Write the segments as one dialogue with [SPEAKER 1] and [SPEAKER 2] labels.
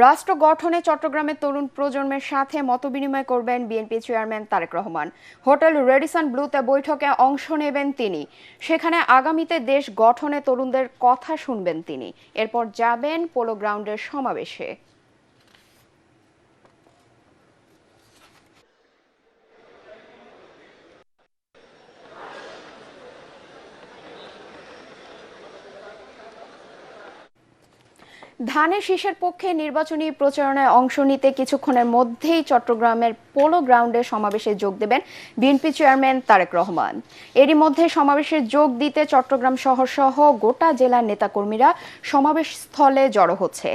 [SPEAKER 1] রাষ্ট্র গঠনে চট্টগ্রামের তরুণ প্রজন্মের সাথে মতবিনিময় করবেন BNP chairman Tarique Rahman. Hotel Radisson ব্লুতে বৈঠকে অংশ নেবেন তিনি। সেখানে আগামীতে দেশ গঠনে তরুণদের কথা শুনবেন তিনি। এরপর যাবেন পোলো গ্রাউন্ডের সমাবেশে। ধানের শীষের পক্ষে নির্বাচনী প্রচারণায় অংশ নিতে কিছুক্ষণের মধ্যেই চট্টগ্রামের পোলো গ্রাউন্ডে সমাবেশে যোগ দেবেন বিএনপি চেয়ারম্যান তারেক রহমান। এরই মধ্যে সমাবেশে যোগ দিতে চট্টগ্রাম শহর সহ গোটা জেলার নেতাকর্মীরা সমাবেশ স্থলে জড়ো হচ্ছে।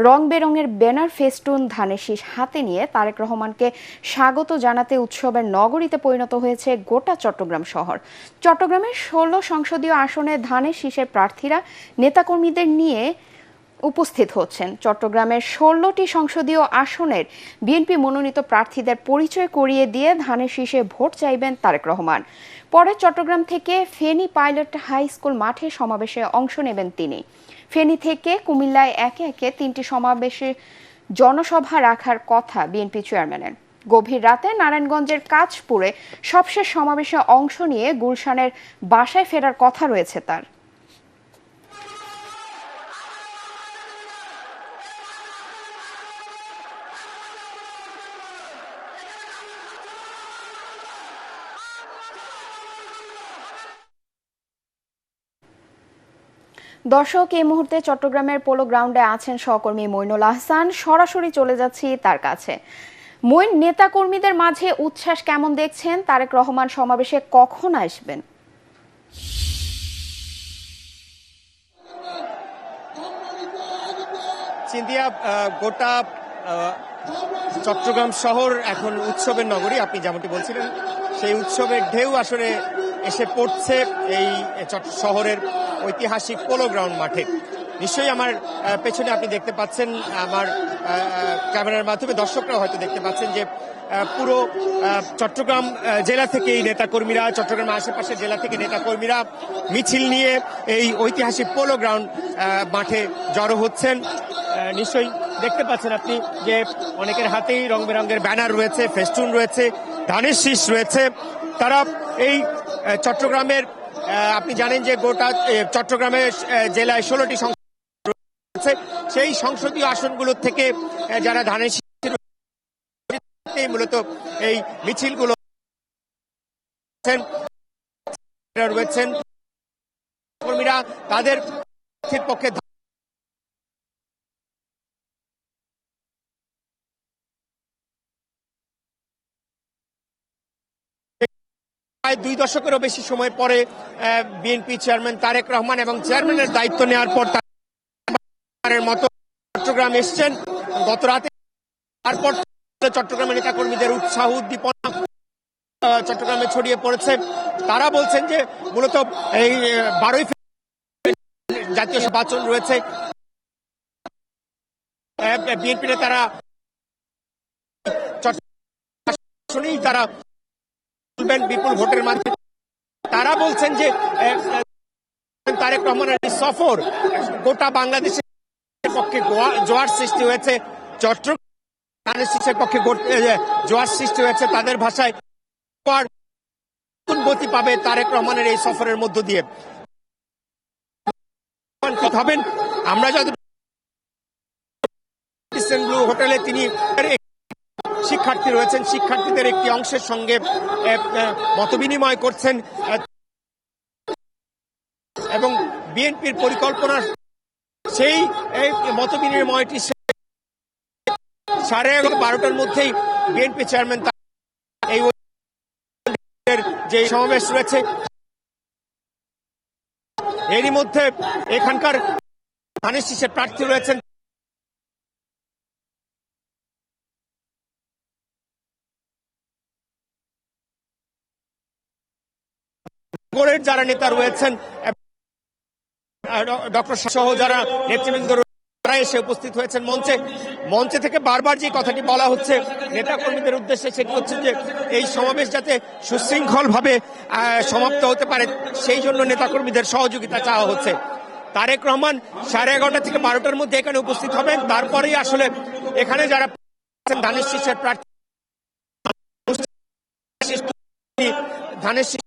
[SPEAKER 1] রং বেরঙের ব্যানার ফেস্টুন ধানের শীষ হাতে নিয়ে তারেক রহমানকে স্বাগত জানাতে উৎসবের নগরীতে পরিণত হয়েছে গোটা চট্টগ্রাম শহর। চট্টগ্রামের 16 সংসদীয় আসনে ধানের শীষের প্রার্থীরা নেতাকর্মীদের নিয়ে উপস্থিত হচ্ছেন। চট্টগ্রামের 16টি সংসদীয় আসনের বিএনপি মনোনীত প্রার্থীদের পরিচয় করিয়ে দিয়ে ধানের শীষে ভোট চাইবেন তারেক রহমান। পরে চট্টগ্রাম থেকে ফেনী পাইলট হাই স্কুল মাঠে সমাবেশে অংশ নেবেন তিনি। ফেনী থেকে কুমিল্লায় একে একে 3টি সমাবেশে জনসভা রাখার কথা বিএনপি চেয়ারম্যানের। গভীর রাতে নারায়ণগঞ্জের কাঁচপুরে সবশেষ সমাবেশে অংশ নিয়ে গুলশানের বাসায় ফেরার কথা রয়েছে তার। দর্শক, এই মুহূর্তে চট্টগ্রামের পোলো গ্রাউন্ডে আছেন সহকর্মী মইনুল আহসান। সরাসরি চলে যাচ্ছি তার কাছে। মইন, নেতাকর্মীদের মাঝে উচ্ছ্বাস কেমন দেখছেন? তারেক রহমান সমাবেশে কখন আসবেন?
[SPEAKER 2] সিন্ধিয়া, গোটা চট্টগ্রাম শহর এখন উৎসবের নগরী। আপনি যেমনটি বলছিলেন, সেই উৎসবের ঢেউ আসলে এসে পড়ছে এই শহরের ঐতিহাসিক পোলো গ্রাউন্ড মাঠে। নিশ্চয়ই আমার পেছনে আপনি দেখতে পাচ্ছেন, আমার ক্যামেরার মাধ্যমে দর্শকরা হয়তো দেখতে পাচ্ছেন যে পুরো চট্টগ্রাম জেলা থেকে এই নেতাকর্মীরা, চট্টগ্রামের আশেপাশের জেলা থেকে নেতাকর্মীরা মিছিল নিয়ে এই ঐতিহাসিক পোলো গ্রাউন্ড মাঠে জড়ো হচ্ছেন। নিশ্চয়ই দেখতে পাচ্ছেন আপনি যে অনেকের হাতেই রং বেরঙের ব্যানার রয়েছে, ফেস্টুন রয়েছে, ধানের শীষ রয়েছে। তারা এই চট্টগ্রামের, আপনি জানেন যে গোটা চট্টগ্রামের জেলায় 16টি সংসদ রয়েছে। সেই সংসদীয় আসনগুলো থেকে যারা ধানের শীষ মূলত এই মিছিলগুলো রয়েছেন কর্মীরা তাদের পক্ষে প্রায় 2 দশকেরও বেশি সময় পরে বিএনপি চেয়ারম্যান তারেক রহমান এবং চেয়ারম্যানের দায়িত্ব নেওয়ার পর তার মতো চট্টগ্রাম এসছেন। গত রাতে তারপর চট্টগ্রামের নেতাকর্মীদের উৎসাহ উদ্দীপনা চট্টগ্রামে ছড়িয়ে পড়েছে। তারা বলছেন যে মূলত এই 12ই জাতীয় নির্বাচন রয়েছে, বিএনপি তারা চট্টগ্রামেই তারা বিপুল ভোটের মাধ্যমে। তারা বলছেন যে তারেক রহমানের সফর গোটা বাংলাদেশের পক্ষে জোয়ার সৃষ্টি হয়েছে, চট্টগ্রামের পক্ষে জোয়ার সৃষ্টি হয়েছে। তাদের ভাষায় গতি পাবে তারেক রহমানের এই সফরের মধ্য দিয়ে। হবেন আমরা যত ব্লু হোটেলে তিনি শিক্ষার্থী রয়েছেন, শিক্ষার্থীদের একটি অংশের সঙ্গে মতবিনিময় করছেন এবং বিএনপির পরিকল্পনা সেই মতবিনিময়টি 12:30টার মধ্যেই বিএনপি চেয়ারম্যান এই যে সমাবেশ রয়েছে এরই মধ্যে এখানকার ধানের শীষের প্রার্থী রয়েছেন যারা নেতা রয়েছেন, ডক্টর সহ যারা নেতৃবৃন্দ তারা এসে উপস্থিত হয়েছেন মঞ্চে থেকে বারবার যে কথাটি বলা হচ্ছে নেতা কর্মীদের উদ্দেশ্যে, সেটি হচ্ছে যে এই সমাবেশ যাতে সুশৃঙ্খল ভাবে সমাপ্ত হতে পারে সেই জন্য নেতাকর্মীদের সহযোগিতা চাওয়া হচ্ছে। তারেক রহমান 11:30 থেকে 12টার মধ্যে এখানে উপস্থিত হবেন। তারপরেই আসলে এখানে যারা ধানের শীষের প্রার্থী ধানের শীষ